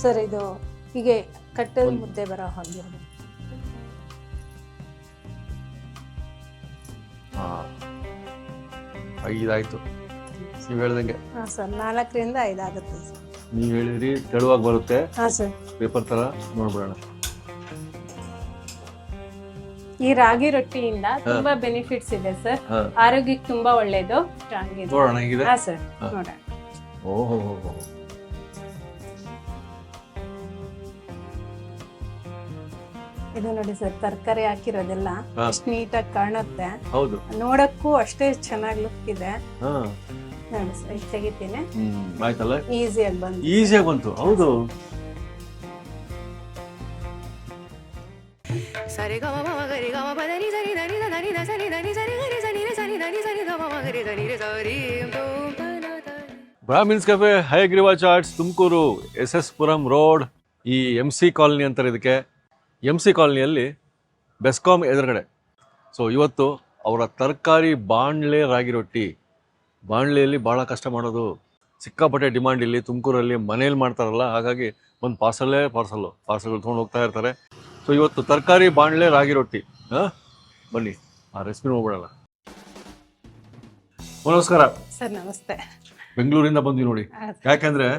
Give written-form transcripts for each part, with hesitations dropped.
Sir ಇದು ಹೀಗೆ ಕಟ್ಟದ ಮುದ್ದೆ ಬರೋ ಹಾಗಿರ್ಬೇಕು. ಐದಾಯ್ತು ನೀವು ಹೇಳ್ದಂಗೆ. ಹಾಂ ಸರ್ 4ರಿಂದ 5 ಆಗುತ್ತೆ ಸರ್. ನೀವು ಹೇಳಿದ್ರಿ ತೆಳುವಾಗಿ ಬರುತ್ತೆ. ಹಾಂ ಸರ್. ಪೇಪರ್ ತರ ನೋಡ್ಬಿಡೋಣ. ಈ ರಾಗಿ ರೊಟ್ಟಿಯಿಂದ ತುಂಬಾ ಬೆನಿಫಿಟ್ಸ್ ಇದೆ ಸರ್. ಆರೋಗ್ಯಕ್ಕೆ ತುಂಬಾ ಒಳ್ಳೇದು. ನೋಡೋಣ ಹೇಗಿದೆ. ಹಾಂ ಸರ್ ನೋಡೋಣ. ಓಹೋ ಇದು ನೋಡಿ ಸರ್, ತರಕಾರಿ ಹಾಕಿರೋದೆಲ್ಲ ಎಷ್ಟು ನೀಟಾಗಿ ಕಾಣುತ್ತೆ. ಹೌದು, ನೋಡಕ್ಕೂ ಅಷ್ಟೇ ಚೆನ್ನಾಗಿ ಲುಕ್ ಇದೆ. ನೋಡಿ ಸರ್, ಈಗ ತೆಗಿತೀನಿ. ಆಯ್ತಲ್ಲ, ಈಸಿಯಾಗಿ ಬಂತು. ಹೌದು, Brahmins cafe, Hayagriva chats, Tumakuru, SS Puram road, ಈ MC ಕಾಲನಿ ಅಂತಾರೆ ಇದಕ್ಕೆ. MC ಕಾಲನಿಯಲ್ಲಿ ಬೆಸ್ಕಾಂ ಎದುರುಗಡೆ. ಸೊ ಇವತ್ತು ಅವರ ತರಕಾರಿ ಬಾಣಲೆ ರಾಗಿ ರೊಟ್ಟಿ, ಬಾಣಲೆಯಲ್ಲಿ ಭಾಳ ಕಷ್ಟ ಮಾಡೋದು, ಸಿಕ್ಕಾಪಟ್ಟೆ ಡಿಮಾಂಡ್ ಇಲ್ಲಿ ತುಮಕೂರಲ್ಲಿ. ಮನೇಲಿ ಮಾಡ್ತಾರಲ್ಲ, ಹಾಗಾಗಿ ಒಂದು ಪಾರ್ಸಲ್ಗಳು ತೊಗೊಂಡು ಹೋಗ್ತಾ ಇರ್ತಾರೆ. ಸೊ ಇವತ್ತು ತರಕಾರಿ ಬಾಣಲೆ ರಾಗಿ ರೊಟ್ಟಿ. ಬನ್ನಿ ಆ ರೆಸಿಪಿ ನೋಡ್ಬಿಡೋಣ. ನಮಸ್ಕಾರ ಸರ್. ನಮಸ್ತೆ. ಬೆಂಗಳೂರಿಂದ ಬಂದ್ವಿ ನೋಡಿ, ಯಾಕಂದ್ರೆ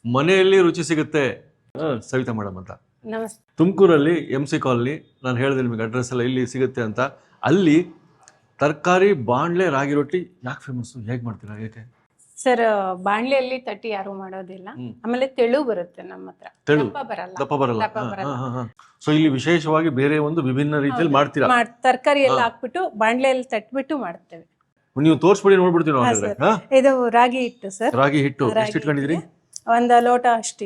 ಮನೆಯಲ್ಲಿ ರುಚಿ ಸಿಗುತ್ತೆ. ಸವಿತಾ ಮೇಡಮ್ ಅಂತ ನಮಸ್ತೆ. ತುಮಕೂರಲ್ಲಿ MC ಕಾಲನಿ, ನಾನು ಹೇಳಿದೆ ನಿಮಗೆ ಅಡ್ರೆಸ್ ಎಲ್ಲ ಇಲ್ಲಿ ಸಿಗುತ್ತೆ ಅಂತ. ಅಲ್ಲಿ ತರಕಾರಿ ಬಾಣ್ಲೆ ರಾಗಿ ರೊಟ್ಟಿ ಯಾಕೆ ಫೇಮಸ್, ಹೇಗೆ ಮಾಡ್ತೀರಾ, ಏಕೆ? ಸರ್ ಬಾಣ್ಲೆಯಲ್ಲಿ ತಟ್ಟಿ ಯಾರು ಮಾಡೋದಿಲ್ಲ. ಆಮೇಲೆ ತೆಳು ಬರುತ್ತೆ ನಮ್ಮ ಹತ್ರ, ದಪ್ಪ ಬರಲ್ಲ. ಸೊ ಇಲ್ಲಿ ವಿಶೇಷವಾಗಿ ಬೇರೆ ಒಂದು ವಿಭಿನ್ನ ರೀತಿಯಲ್ಲಿ ಮಾಡ್ತೀರಾ. ತರಕಾರಿ ಎಲ್ಲ ಹಾಕ್ಬಿಟ್ಟು ಬಾಣ್ಲೆಯಲ್ಲಿ ತಟ್ಬಿಟ್ಟು ಮಾಡ್ತೇವೆ. ನೀವು ತೋರಿಸ್ಬಿಡಿ, ನೋಡ್ಬಿಡ್ತೀವಿ ನಾವು. ಇದು ರಾಗಿ ಹಿಟ್ಟು ಸರ್. ರಾಗಿ ಹಿಟ್ಟು ಎಷ್ಟು ಇಟ್ಕೊಂಡಿದ್ರಿ? ಒಂದು ಲೋಟ ಅಷ್ಟು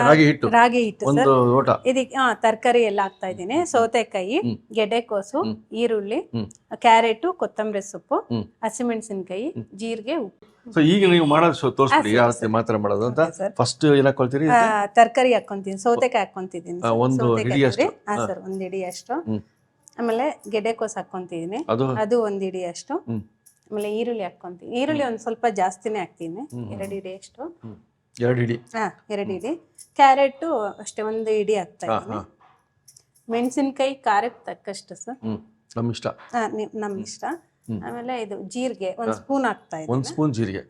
ರಾಗಿ ಹಿಟ್ಟು ಒಂದು ಲೋಟ. ಇದಕ್ಕೆ ತರಕಾರಿ ಎಲ್ಲ ಹಾಕ್ತಾ ಇದ್ದೀನಿ. ಸೌತೆಕಾಯಿ, ಗೆಡ್ಡೆಕೋಸು, ಈರುಳ್ಳಿ, ಕ್ಯಾರೆಟ್, ಕೊತ್ತಂಬರಿ ಸೊಪ್ಪು, ಹಸಿಮೆಣಸಿನಕಾಯಿ, ಜೀರಿಗೆ, ಉಪ್ಪು. ಸೊ ಈಗ ನೀವು ಮಾಡೋದು ತೋರಿಸ್ಬಿಡಿ, ಯಾವ ರೀತಿ ಮಾತ್ರ ಮಾಡೋದು ಅಂತ. ಫಸ್ಟ್ ಏನ್ ಹಾಕೊಳ್ತೀರಿ? ತರಕಾರಿ ಹಾಕೊಂತೀನಿ. ಸೌತೆಕಾಯಿ ಹಾಕೊಂತಿದ್ದೀನಿ ಒಂದು ಹಿಡಿ ಅಷ್ಟು. ಸರ್, ಒಂದು ಹಿಡಿ ಅಷ್ಟು. ಆಮೇಲೆ ಗೆಡ್ಡೆಕೋಸು ಹಾಕೊಂತಿದ್ದೀನಿ, ಅದು ಒಂದು ಹಿಡಿ ಅಷ್ಟು. ಆಮೇಲೆ ಈರುಳ್ಳಿ ಹಾಕೊಂತೀನಿ. ಈರುಳ್ಳಿ ಒಂದ್ ಸ್ವಲ್ಪ ಜಾಸ್ತಿನೇ ಹಾಕ್ತೀನಿ, 2 ಹಿಡಿ ಅಷ್ಟು. 2 ಹಿಡಿ. 2 ಹಿಡಿ. ಕ್ಯಾರೆಟ್ ಅಷ್ಟೇ, 1 ಹಿಡಿ ಹಾಕ್ತಾ ಇದ್ದೀನಿ. ಮೆಣಸಿನಕಾಯಿ ಖಾರಕ್ಕೆ ತಕ್ಕಷ್ಟು ಸರ್, ನಮ್ಮ ಇಷ್ಟ. ನಮ್ಮ ಇಷ್ಟ. ಆಮೇಲೆ ಇದು ಜೀರಿಗೆ 1 ಸ್ಪೂನ್ ಹಾಕ್ತಾ ಇದ್ದೀನಿ. 1 ಸ್ಪೂನ್ ಜೀರಿಗೆ.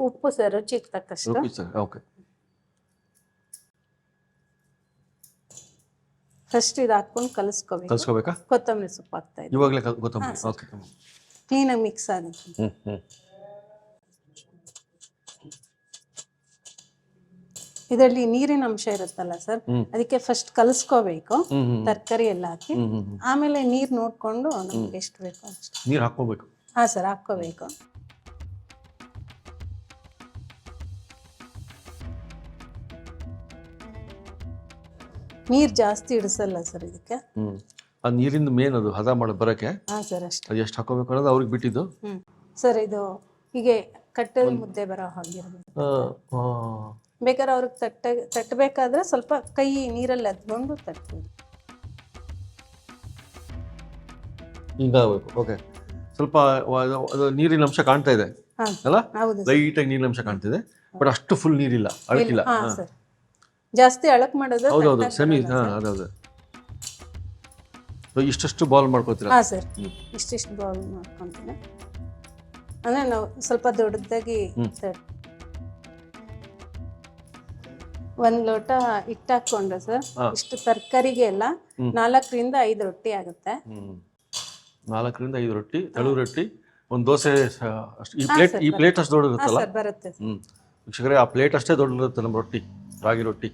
ಉಪ್ಪು ಸರ್, ರುಚಿಗೆ ತಕ್ಕಷ್ಟು. ಓಕೆ. ಫಸ್ಟ್ ಇದು ಹಾಕೊಂಡು ಕಲಿಸ್ಕೋಬೇಕಾ? ಕೊತ್ತಂಬರಿ ಸೊಪ್ಪು ಹಾಕ್ತಾ ಇದ್ದೀನಿ ಇವಾಗಲೇ. ಕೊತ್ತಂಬರಿ. ಓಕೆ. ಕ್ಲೀನಾಗಿ ಮಿಕ್ಸ್ ಆಗುತ್ತೆ. ಇದರಲ್ಲಿ ನೀರಿನ ಅಂಶ ಇರುತ್ತಲ್ಲ ಸರ್, ಅದಕ್ಕೆ ಫಸ್ಟ್ ಕಲಿಸ್ಕೋಬೇಕು ತರಕಾರಿ ಎಲ್ಲ ಹಾಕಿ. ಆಮೇಲೆ ನೀರ್ ನೋಡ್ಕೊಂಡು ನಮ್ಗೆ ಎಷ್ಟು ಬೇಕು ಅಷ್ಟು ನೀರು ಹಾಕೋಬೇಕು. ಹಾ ಸರ್, ಹಾಕೋಬೇಕು. ನೀರ್ ಜಾಸ್ತಿ ಇಡಿಸಲ್ಲ ಸರ್ ಇದಕ್ಕೆ. ಆ ನೀರಿಂದ ಮೇನ್ ಅದು ಹದ ಮಾಡೋದು ಬರಕ್ಕೆ. ಹಾ ಸರ್, ಅಷ್ಟೇ. ಅದು ಎಷ್ಟು ಹಾಕೋಬೇಕು ಅನ್ನೋದು ಅವ್ರಿಗೆ ಬಿಟ್ಟಿದ್ದು. ಸರ್ ಇದು ಹೀಗೆ ಕಟ್ಟದ ಮುದ್ದೆ ಬರೋ ಹಾಗಿರ್ಬೇಕು. ಬೇಕಾದ್ರೆ ಅವ್ರಿಗೆ ತಟ್ಟಬೇಕಾದ್ರೆ ಸ್ವಲ್ಪ ಕೈ ನೀರಲ್ಲಿ ಅದ್ಕೊಂಡು ತಟ್ಬೋದು. ಈಗ ಓಕೆ. ಸ್ವಲ್ಪ ನೀರಿನ ಅಂಶ ಕಾಣ್ತಾ ಇದೆ ಅಲ್ಲ? ಲೈಟ್ ಆಗಿ ನೀರಿನ ಅಂಶ ಕಾಣ್ತಿದೆ, ಬಟ್ ಅಷ್ಟು ಫುಲ್ ನೀರಿಲ್ಲ, ಅಳಕಿಲ್ಲ. ಜಾಸ್ತಿ ಅಳಕ್ ಮಾಡೋದು. ಹೌದೌದು, ಸೆಮಿ. ಅದೌದು. ಇಷ್ಟಷ್ಟು ಬಾಲ್ ಮಾಡ್ಕೋತೀರಾ? ಹಾ ಸರ್, ಇಷ್ಟಿಷ್ಟು ಬಾಲ್ ಮಾಡ್ಕೊಂತೀನಿ. ಅಂದ್ರೆ ನಾವು ಸ್ವಲ್ಪ ದೊಡ್ಡದಾಗಿ 1 ಲೋಟ ಹಿಟ್ಟು ಹಾಕೊಂಡ್ರೆ ಸರ್, ಇಷ್ಟು ತರಕಾರಿಗೆ ಎಲ್ಲ 4ರಿಂದ 5 ರೊಟ್ಟಿ ಆಗುತ್ತೆ. 4ರಿಂದ 5 ರೊಟ್ಟಿ, ತೆಳು ರೊಟ್ಟಿ, ಒಂದು ದೋಸೆ ಅಷ್ಟು. ಈ ಪ್ಲೇಟ್ ಅಷ್ಟು ದೊಡ್ಡದಿರುತ್ತಲ್ಲ? ಬರುತ್ತೆ. ವೀಕ್ಷಕರೇ, ಆ ಪ್ಲೇಟ್ ಅಷ್ಟೇ ದೊಡ್ಡದಿರುತ್ತೆ ನಮ್ಮ ರೊಟ್ಟಿ, ರಾಗಿ ರೊಟ್ಟಿ.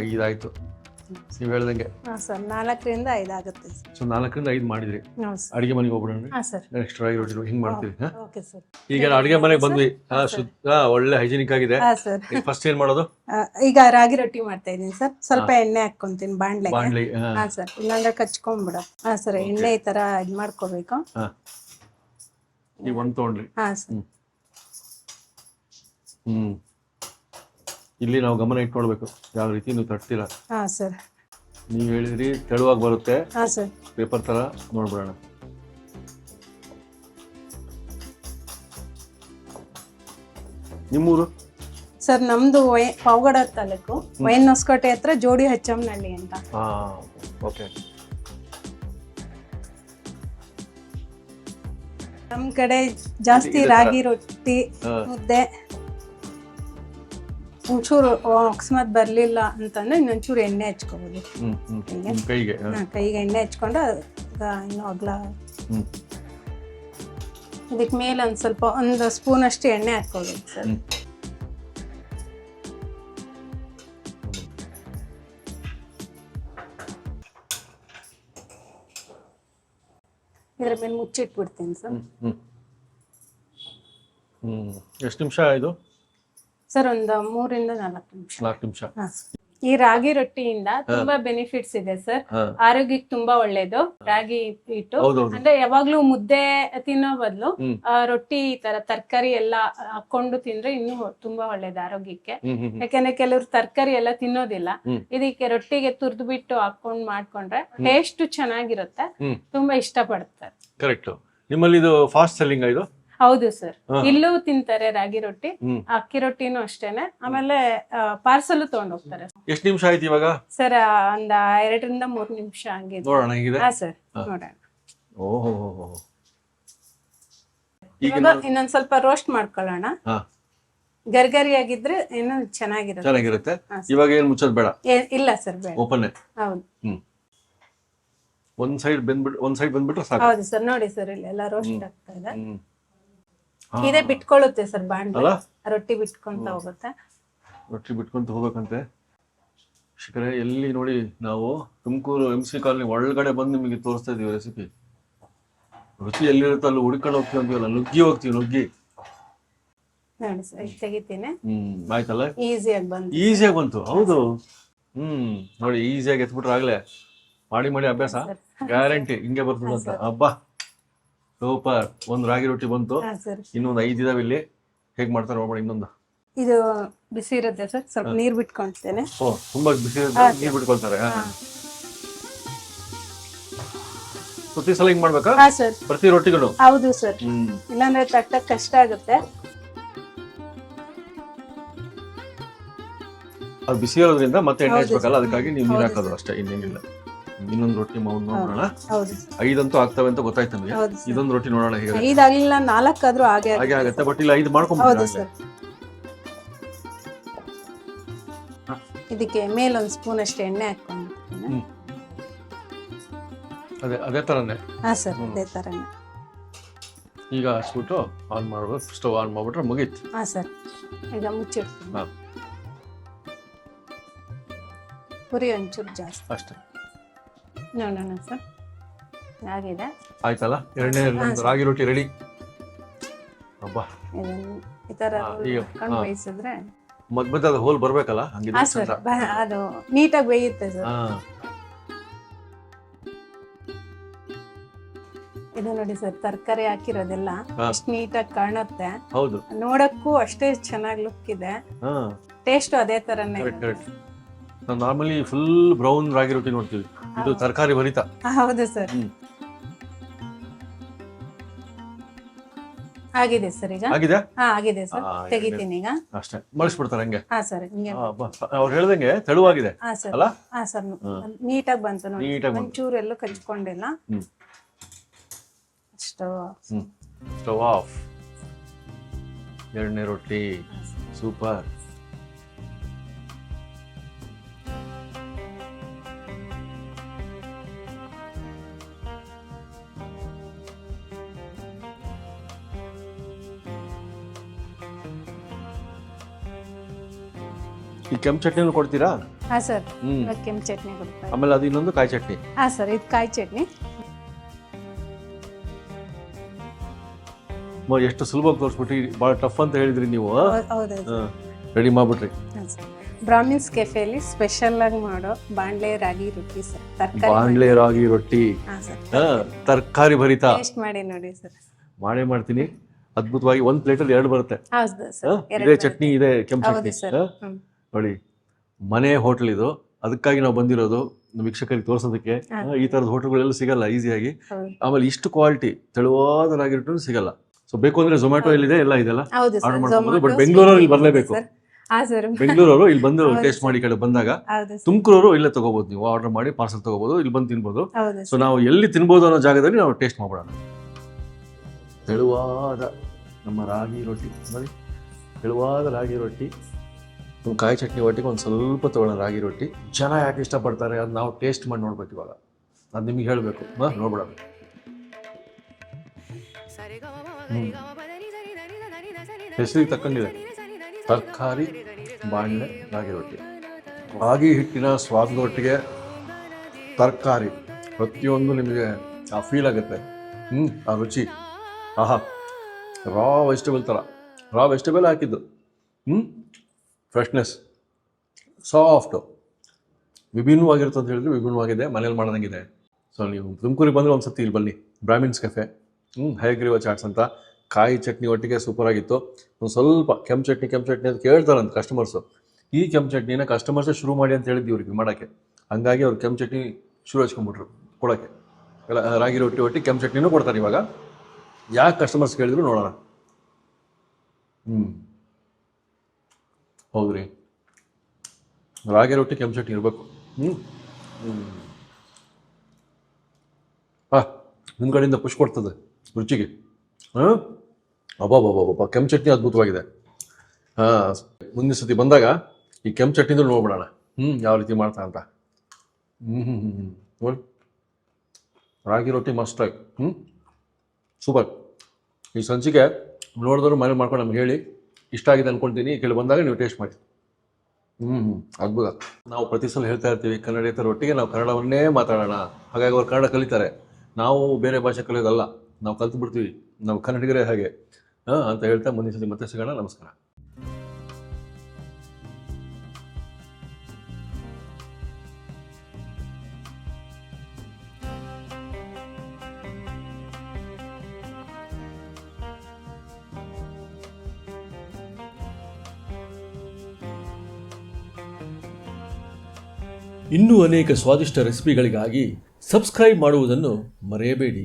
ಐದಾಯ್ತು ನೀವು ಹೇಳ್ದಂಗೆ. ಸರ್ 4ರಿಂದ 5 ಆಗುತ್ತೆ. ಸೊ 4ರಿಂದ 5 ಮಾಡಿದ್ರಿ. ಅಡಿಗೆ ಮನೆಗೆ ಹೋಗ್ಬಿಡೋಣ. ನೆಕ್ಸ್ಟ್ ರಾಗಿ ರೊಟ್ಟಿ ಹಿಂಗ್ ಮಾಡ್ತೀವಿ. ಈಗ ಅಡಿಗೆ ಮನೆಗೆ ಬಂದ್ವಿ. ಒಳ್ಳೆ ಹೈಜಿನಿಕ್ ಆಗಿದೆ. ಫಸ್ಟ್ ಏನ್ ಮಾಡೋದು? ಈಗ ರಾಗಿ ರೊಟ್ಟಿ ಮಾಡ್ತಾ ಇದೀನಿ ಸರ್. ಸ್ವಲ್ಪ ಎಣ್ಣೆ ಹಾಕೊಂತೀನಿ ಬಾಣ್ಲಿ. ಹಾ ಸರ್, ಇಲ್ಲಾಂದ್ರೆ ಕಚ್ಕೊಂಡ್ಬಿಡ. ಹಾ ಸರ್, ಎಣ್ಣೆ ಈ ತರ ಇದ್ ಮಾಡ್ಕೋಬೇಕು. ಈಗ ಒಂದು ತಗೊಂಡ್ರಿ. ಹಾ ಸರ್. ಇಲ್ಲಿ ನಾವು ಗಮನ ಇಟ್ಕೊಳ್ಬೇಕು ಯಾವ ರೀತಿ ನೀವು ತಟ್ತೀರಾ. ಹಾ ಸರ್. ನೀವು ಹೇಳಿದ್ರಿ ತೆಳುವಾಗಿ ಬರುತ್ತೆ. ಹಾ ಸರ್. ಪೇಪರ್ ತರ ನೋಡ್ಬಿಡೋಣ. ನಿಮ್ಮೂರು? ಸರ್ ನಮ್ದು ಪಾವಗಡ ತಾಲೂಕು, ವೈನ್ ಹೊಸಕೋಟೆ ಹತ್ರ ಜೋಡಿ ಹಚ್ಚಮ್ಮನಹಳ್ಳಿ ಅಂತ. ಓಕೆ. ನಮ್ ಕಡೆ ಜಾಸ್ತಿ ರಾಗಿ ರೊಟ್ಟಿ, ಮುದ್ದೆ. ಒಂಚೂರು ಅಕಸ್ಮಾತ್ ಬರ್ಲಿಲ್ಲ ಅಂತಂದ್ರೆ ಇನ್ನೊಂಚೂರು ಎಣ್ಣೆ ಹಚ್ಕೋಬಹುದು ಕೈಗೆ ಎಣ್ಣೆ ಹಚ್ಕೊಂಡು ಇನ್ನು ಅಗ್ಲ ಇದಕ್ಕೆ ಮೇಲೆ ಒಂದ್ ಸ್ವಲ್ಪ ಒಂದು ಸ್ಪೂನ್ ಅಷ್ಟು ಎಣ್ಣೆ ಹಾಕೋಬೇಕು ಸರ್. ಇದ್ರ ಮೇಲೆ ಮುಚ್ಚಿಟ್ಬಿಡ್ತೀನಿ ಸರ್. ಎಷ್ಟು ನಿಮಿಷ ಇದು ಸರ್? ಒಂದು 3 ಇಂದ 4 ನಿಮಿಷ. 4 ನಿಮಿಷ. ಈ ರಾಗಿ ರೊಟ್ಟಿಯಿಂದ ತುಂಬಾ ಬೆನಿಫಿಟ್ಸ್ ಇದೆ ಸರ್. ಆರೋಗ್ಯಕ್ಕೆ ತುಂಬಾ ಒಳ್ಳೇದು ರಾಗಿ ಹಿಟ್ಟು. ಅಂದ್ರೆ ಯಾವಾಗ್ಲೂ ಮುದ್ದೆ ತಿನ್ನೋ ಬದಲು ರೊಟ್ಟಿ ಈ ತರ ತರಕಾರಿ ಎಲ್ಲ ಹಾಕೊಂಡು ತಿಂದ್ರೆ ಇನ್ನೂ ತುಂಬಾ ಒಳ್ಳೇದು ಆರೋಗ್ಯಕ್ಕೆ. ಯಾಕಂದ್ರೆ ಕೆಲವ್ರು ತರಕಾರಿ ಎಲ್ಲ ತಿನ್ನೋದಿಲ್ಲ. ಇದಕ್ಕೆ ರೊಟ್ಟಿಗೆ ತುರ್ದು ಬಿಟ್ಟು ಹಾಕೊಂಡ್ ಮಾಡ್ಕೊಂಡ್ರೆ ಟೇಸ್ಟ್ ಚೆನ್ನಾಗಿರುತ್ತೆ, ತುಂಬಾ ಇಷ್ಟ ಪಡ್ತಾರೆ. ಕರೆಕ್ಟ್. ನಿಮ್ಮಲ್ಲಿ ಇದು ಫಾಸ್ಟ್ ಸೆಲ್ಲಿಂಗ್ ಇದು? ಹೌದು ಸರ್, ಇಲ್ಲೂ ತಿಂತಾರೆ ರಾಗಿ ರೊಟ್ಟಿ, ಅಕ್ಕಿ ರೊಟ್ಟಿನೂ ಅಷ್ಟೇನೆ. ಆಮೇಲೆ ಪಾರ್ಸಲ್ ತಗೊಂಡ್ ಹೋಗ್ತಾರೆ. ಎಷ್ಟು ನಿಮಿಷ ಆಯ್ತು ಇವಾಗ ಸರ್? ಒಂದ್ 2 ರಿಂದ 3 ನಿಮಿಷ ಆಗಿದೆ. ನೋಡೋಣ ಹೇಗಿದೆ. ಹಾ ಸರ್, ನೋಡೋಣ. ಓಹೋ, ಇನ್ನೊಂದ್ ಸ್ವಲ್ಪ ರೋಸ್ಟ್ ಮಾಡ್ಕೊಳ್ಳೋಣ. ಗರ್ಗರಿಯಾಗಿದ್ರೆ ಇನ್ನೂ ಚೆನ್ನಾಗಿರುತ್ತೆ. ಇವಾಗ ಏನ್ ಮುಚ್ಚೋದ್ ಬೇಡ? ಇಲ್ಲ ಸರ್, ಬೇಡ. ಓಪನ್. ಹೌದು. ಒಂದ್ ಸೈಡ್ ಬಂದ್ಬಿಟ್ರೆ ಸಾಕು. ಹೌದು ಸರ್, ನೋಡಿ ಸರ್, ಇಲ್ಲೆಲ್ಲ ರೋಸ್ಟ್ ಆಗ್ತಾ ಇದೆ. ಇದೇ ಬಿಟ್ಕೊಳ್ಳುತ್ತೆ ಸರ್ ಬಾಂಡ್ಲಿ. ರೊಟ್ಟಿ ಬಿಟ್ಕೊಂತ ಹೋಗುತ್ತೆ. ರೊಟ್ಟಿ ಬಿಟ್ಕೊಂತ ಹೋಗ್ಬೇಕಂತೆ. ಶಿಖರೆ ಎಲ್ಲಿ ನೋಡಿ, ನಾವು ತುಮಕೂರು MC ಕಾಲನಿ ಒಳಗಡೆ ಬಂದು ನಿಮಗೆ ತೋರಿಸ್ತಾ ಇದೀವಿ ರೆಸಿಪಿ. ರುಚಿ ಎಲ್ಲಿರುತ್ತೆ ಅಲ್ಲಿ ಹುಡ್ಕೊಂಡು ಹೋಗ್ತೀವಿ ಅಂತೀವಲ್ಲ, ನುಗ್ಗಿ ನೋಡಿ ಸರ್, ತೆಗಿತೀನಿ. ಆಯ್ತಲ್ಲ, ಈಸಿಯಾಗಿ ಬಂತು. ಹೌದು. ನೋಡಿ, ಈಸಿಯಾಗಿ ಎತ್ಬಿಟ್ರೆ ಆಗ್ಲೇ ಮಾಡಿ ಅಭ್ಯಾಸ, ಗ್ಯಾರಂಟಿ ಹಿಂಗೆ ಬರ್ತದಂತ. ಹಬ್ಬ ಸೂಪರ್. ಒಂದು ರಾಗಿ ರೊಟ್ಟಿ ಬಂತು, ಇನ್ನೊಂದು 5 ಇದಾವೆ ಇಲ್ಲಿ. ಹೇಗ್ ಮಾಡ್ತಾರೆ ನೋಡ್ಬೇಡ. ಇನ್ನೊಂದು ಇದು ಬಿಸಿ ಇರುತ್ತೆ ಸರ್, ಸ್ವಲ್ಪ ನೀರ್ ಬಿಟ್ಕೊಳ್ತೇನೆ. ತುಂಬಾ ಬಿಸಿ ಇರುತ್ತೆ, ನೀರ್ ಬಿಟ್ಕೊಳ್ತಾರೆ. ಪ್ರತಿ ಸಲ ಹಿಂಗ್ ಮಾಡ್ಬೇಕಾ? ಪ್ರತಿ ರೊಟ್ಟಿಗಳು? ಹೌದು ಸರ್, ಇಲ್ಲಾಂದ್ರೆ ತಟ್ಟಕ್ ಕಷ್ಟ ಆಗುತ್ತೆ. ಅದು ಬಿಸಿ ಇರೋದ್ರಿಂದ ಮತ್ತೆ ಎಣ್ಣೆ ಹಚ್ಬೇಕಲ್ಲ, ಅದಕ್ಕಾಗಿ ನೀವು ನೀರ್ ಹಾಕೋದು ಅಷ್ಟೇ, ಇನ್ನೇನಿಲ್ಲ. ಇನ್ನೊಂದು ರೊಟ್ಟಿ ನೋಡೋಣ. 5 ಅಂತೂ ಆಗ್ತವೆ ಅಂತ ಗೊತ್ತಾಯ್ತು ನಮಗೆ. ಇದೊಂದು ರೊಟ್ಟಿ ನೋಡೋಣ ಹೇಗೆ. 5 ಆಗ್ಲಿಲ್ಲ 4 ಆದ್ರೂ ಹಾಗೆ ಆಗುತ್ತೆ. ಬಟ್ ಇಲ್ಲ 5 ಮಾಡ್ಕೊಂಡ್ಬಿಡ್ತೀವಿ. ಇದಕ್ಕೆ ಮೇಲೆ ಒಂದು ಸ್ಪೂನ್ ಅಷ್ಟು ಎಣ್ಣೆ ಹಾಕೊಂಡು. ಅದೇ ತರನೇ? ಹಾ ಸರ್, ಅದೇ ತರನೇ. ಈಗ ಹಚ್ಬಿಟ್ಟು ಆನ್ ಮಾಡ್ಬೋದು. ಸ್ಟವ್ ಆನ್ ಮಾಡ್ಬಿಟ್ರೆ ಮುಗೀತು. ಹಾ ಸರ್, ಈಗ ಮುಚ್ಚಿಡ್ತೀನಿ. ಪುರಿ ಒಂಚೂರು ಜಾಸ್ತಿ ಅಷ್ಟೇ. ನೋಡೋಣ ಸರ್, ಆಗಿದೆ. ಆಯ್ತಲ್ಲ, ಎರಡನೇ ರಾಗಿ ರೊಟ್ಟಿ ರೆಡಿ. ಅಬ್ಬಾ, ಈ ತರ ಬೇಯಿಸಿದ್ರೆ ಮಧ್ಯ ಹೋಲ್ ಬರ್ಬೇಕಲ್ಲ, ಅದು ನೀಟಾಗಿ ಬೇಯುತ್ತೆ ಸರ್. ಇದು ನೋಡಿ ಸರ್, ತರಕಾರಿ ಹಾಕಿರೋದೆಲ್ಲ ಎಷ್ಟು ನೀಟಾಗಿ ಕಾಣುತ್ತೆ. ಹೌದು, ನೋಡಕ್ಕೂ ಅಷ್ಟೇ ಚೆನ್ನಾಗಿ ಲುಕ್ ಇದೆ. ಟೇಸ್ಟ್ ಅದೇ ತರನೇ. ನಾವು ನಾರ್ಮಲಿ ಫುಲ್ ಬ್ರೌನ್ ರಾಗಿ ರೊಟ್ಟಿ ನೋಡ್ತೀವಿ, ಇದು ತರಕಾರಿ ಭರಿತ. ಹೌದು ಸರ್, ಆಗಿದೆ ಸರ್. ಈಗ ಆಗಿದೆ ಸರ್, ತೆಗಿತೀನಿ ಈಗ. ಅಷ್ಟೇ, ಮಳಿಸ್ಬಿಡ್ತಾರೆ ಹಂಗೆ. ಹಾ ಸರ್, ಅವ್ರು ಹೇಳ್ದಂಗೆ ತೆಳುವಾಗಿದೆ ಅಲ್ಲ? ಹಾ ಸರ್, ನೀಟಾಗಿ ಬಂತು ನೋಡಿ. ಒಂಚೂರು ಎಲ್ಲೂ ಕಚ್ಕೊಂಡಿಲ್ಲ. Stove off. ಎರಡನೇ ರೊಟ್ಟಿ ಸೂಪರ್. ಈ ಕೆಂಪು ಚಟ್ನಿನೂ ಕೊಡ್ತೀರಾ? ಹಾ ಸರ್, ಕೆಂಪು ಚಟ್ನಿ ಕೊಡ್ತಾರೆ. ಆಮೇಲೆ ಅದು ಇನ್ನೊಂದು ಕಾಯಿ ಚಟ್ನಿ. ಹಾ ಸರ್, ಇದು ಕಾಯಿ ಚಟ್ನಿ. ಎಷ್ಟು ಸುಲಭವಾಗಿ ತೋರಿಸ್ಬಿಟ್ರಿ, ಬಹಳ ಟಫ್ ಅಂತ ಹೇಳಿದ್ರಿ ನೀವು. ಹೌದು, ರೆಡಿ ಮಾಡ್ಬಿಟ್ರಿ. ಬ್ರಾಹ್ಮಿನ್ಸ್ ಕೆಫೆಯಲ್ಲಿ ಸ್ಪೆಷಲ್ ಆಗಿ ಮಾಡೋ ಬಾಂಡ್ಲೆ ರಾಗಿ ರೊಟ್ಟಿ ಸರ್. ಬಾಂಡ್ಲೆ ರಾಗಿ ರೊಟ್ಟಿ ತರಕಾರಿ ಭರಿತ. ಟೇಸ್ಟ್ ಮಾಡಿ ನೋಡಿ ಸರ್. ಮಾಡ್ತೀನಿ. ಅದ್ಭುತವಾಗಿ. ಒಂದು ಪ್ಲೇಟಲ್ಲಿ 2 ಬರುತ್ತೆ. ಇದೇ ಚಟ್ನಿ, ಇದೆ ಕೆಂಪು ಚಟ್ನಿ ನೋಡಿ. ಮನೆ ಹೋಟೆಲ್ ಇದು, ಅದಕ್ಕಾಗಿ ನಾವು ಬಂದಿರೋದು ವೀಕ್ಷಕರಿಗೆ ತೋರಿಸೋದಕ್ಕೆ. ಈ ತರದ ಹೋಟೆಲ್ಗಳೆಲ್ಲ ಸಿಗಲ್ಲ ಈಸಿಯಾಗಿ. ಆಮೇಲೆ ಇಷ್ಟು ಕ್ವಾಲಿಟಿ ತೆಳುವಾದ ರಾಗಿ ರೊಟ್ಟಿನೂ ಸಿಗಲ್ಲ. ಸೊ ಬೇಕು ಅಂದ್ರೆ ಝೊಮ್ಯಾಟೊ ಇದೆ ಎಲ್ಲ ಇದೆಲ್ಲ ಹೌದು ಆರ್ಡರ್ ಸರ್ ಮಾಡ್ಬೋದು. ಬಟ್ ಬೆಂಗಳೂರವ್ರು ಇಲ್ಲಿ ಬರಲೇಬೇಕು. ಹಾ ಸರ್ ಬೆಂಗಳೂರವರು ಇಲ್ಲಿ ಬಂದು ಟೇಸ್ಟ್ ಮಾಡಿ ಕಡೆ ಬಂದಾಗ, ಹೌದು ಸರ್ ತುಮಕೂರವರು ಇಲ್ಲೇ ತಗೋಬಹುದು, ನೀವು ಆರ್ಡರ್ ಮಾಡಿ ಪಾರ್ಸಲ್ ತಗೋಬಹುದು, ಇಲ್ಲಿ ಬಂದು ತಿನ್ಬೋದು. ಹೌದು ಸೊ ನಾವು ಎಲ್ಲಿ ತಿನ್ಬೋದು ಅನ್ನೋ ಜಾಗದಲ್ಲಿ ನಾವು ಟೇಸ್ಟ್ ಮಾಡ್ಬಿಡೋಣ. ತೆಳುವಾದ ನಮ್ಮ ರಾಗಿ ರೊಟ್ಟಿ ನೋಡಿ, ತೆಳುವಾದ ರಾಗಿ ರೊಟ್ಟಿ, ಒಂದು ಕಾಯಿ ಚಟ್ನಿ ಒಟ್ಟಿಗೆ ಒಂದು ಸ್ವಲ್ಪ ತಗೊಳ್ಳೋಣ. ರಾಗಿ ರೊಟ್ಟಿ ಜನ ಯಾಕೆ ಇಷ್ಟಪಡ್ತಾರೆ ಅದು ನಾವು ಟೇಸ್ಟ್ ಮಾಡಿ ನೋಡ್ಬೇಕು. ಇವಾಗ ಅದು ನಿಮಗೆ ಹೇಳಬೇಕು, ನೋಡ್ಬಿಡೋಣ. ಹೆಸರಿಗೆ ತಕ್ಕಂಡಿದೆ ತರಕಾರಿ, ಬಾಣಲೆ, ರಾಗಿ ರೊಟ್ಟಿ. ರಾಗಿ ಹಿಟ್ಟಿನ ಸ್ವಾದದೊಟ್ಟಿಗೆ ತರಕಾರಿ ಪ್ರತಿಯೊಂದು ನಿಮಗೆ ಆ ಫೀಲ್ ಆಗುತ್ತೆ. ಆ ರುಚಿ, ಆಹಾ, ರಾ ವೆಜಿಟೇಬಲ್ ಹಾಕಿದ್ದು. ಫ್ರೆಶ್ನೆಸ್, ಸಾಫ್ಟು, ವಿಭಿನ್ನವಾಗಿರುತ್ತೆ ಅಂತ ಹೇಳಿದ್ರೆ ವಿಭಿನ್ನವಾಗಿದೆ, ಮನೇಲಿ ಮಾಡೋದಂಗಿದೆ. ಸೊ ನೀವು ತುಮಕೂರಿಗೆ ಬಂದರೆ ಒಂದು ಸತಿ ಇಲ್ಲಿ ಬನ್ನಿ, ಬ್ರಾಹ್ಮಿನ್ಸ್ ಕೆಫೆ. ಹಯಗ್ರೀವ ಚಾಟ್ಸ್ ಅಂತ ಕಾಯಿ ಚಟ್ನಿ ಒಟ್ಟಿಗೆ ಸೂಪರ್ ಆಗಿತ್ತು. ಒಂದು ಸ್ವಲ್ಪ ಕೆಂಪು ಚಟ್ನಿ ಅಂತ ಕೇಳ್ತಾರಂತ ಕಸ್ಟಮರ್ಸು. ಈ ಕೆಂಪು ಚಟ್ನಿನ ಕಸ್ಟಮರ್ಸೇ ಶುರು ಮಾಡಿ ಅಂತ ಹೇಳಿದ್ವಿ ಇವ್ರಿಗೆ ಮಾಡೋಕ್ಕೆ. ಹಂಗಾಗಿ ಅವ್ರು ಕೆಂಪು ಚಟ್ನಿ ಶುರು ಹಚ್ಕೊಂಡ್ಬಿಟ್ರು ಕೊಡೋಕ್ಕೆ. ಎಲ್ಲ ರಾಗಿ ರೊಟ್ಟಿ ಒಟ್ಟಿಗೆ ಕೆಂಪು ಚಟ್ನಿನೂ ಕೊಡ್ತಾರೆ ಇವಾಗ. ಯಾಕೆ ಕಸ್ಟಮರ್ಸ್ ಕೇಳಿದ್ರು ನೋಡೋಣ. ಹೌದ್ರಿ, ರಾಗಿ ರೊಟ್ಟಿ ಕೆಂಪು ಚಟ್ನಿ ಇರಬೇಕು. ನಿಮ್ಮ ಕಡೆಯಿಂದ ಪುಷ್ ಕೊಡ್ತದೆ ರುಚಿಗೆ. ಅಬ್ಬಾ, ಕೆಂಪು ಚಟ್ನಿ ಅದ್ಭುತವಾಗಿದೆ. ಮುಂದಿನ ಸತಿ ಬಂದಾಗ ಈ ಕೆಂಪು ಚಟ್ನಿದು ನೋಡ್ಬಿಡೋಣ ಯಾವ ರೀತಿ ಮಾಡ್ತಾ ಅಂತ. ನೋಡಿ, ರಾಗಿ ರೊಟ್ಟಿ ಮಸ್ಟ್ ಆಗಿ ಸೂಪರ್. ಈ ಸಂಚಿಕೆ ನೋಡಿದ್ರು ಮನೇಲಿ ಮಾಡ್ಕೊಂಡು ನಮ್ಗೆ ಹೇಳಿ ಇಷ್ಟ ಆಗಿದೆ ಅಂದ್ಕೊಳ್ತೀನಿ. ಕೇಳಿ ಬಂದಾಗ ನೀವು ಟೇಸ್ಟ್ ಮಾಡಿ. ಅದ್ಭುತ. ನಾವು ಪ್ರತಿ ಸಲ ಹೇಳ್ತಾ ಇರ್ತೀವಿ ಕನ್ನಡೇತರ ಒಟ್ಟಿಗೆ ನಾವು ಕನ್ನಡವನ್ನೇ ಮಾತಾಡೋಣ, ಹಾಗಾಗಿ ಅವ್ರು ಕನ್ನಡ ಕಲಿತಾರೆ. ನಾವು ಬೇರೆ ಭಾಷೆ ಕಲಿಯೋದಲ್ಲ, ನಾವು ಕಲ್ತು ಬಿಡ್ತೀವಿ, ನಾವು ಕನ್ನಡಿಗರೇ ಹಾಗೆ ಅಂತ ಹೇಳ್ತಾ ಮುಂದಿನ ಸತಿ ಮತ್ತೆ ಸಿಗೋಣ. ನಮಸ್ಕಾರ. ಇನ್ನೂ ಅನೇಕ ಸ್ವಾದಿಷ್ಟ ರೆಸಿಪಿಗಳಿಗಾಗಿ ಸಬ್ಸ್ಕ್ರೈಬ್ ಮಾಡುವುದನ್ನು ಮರೆಯಬೇಡಿ.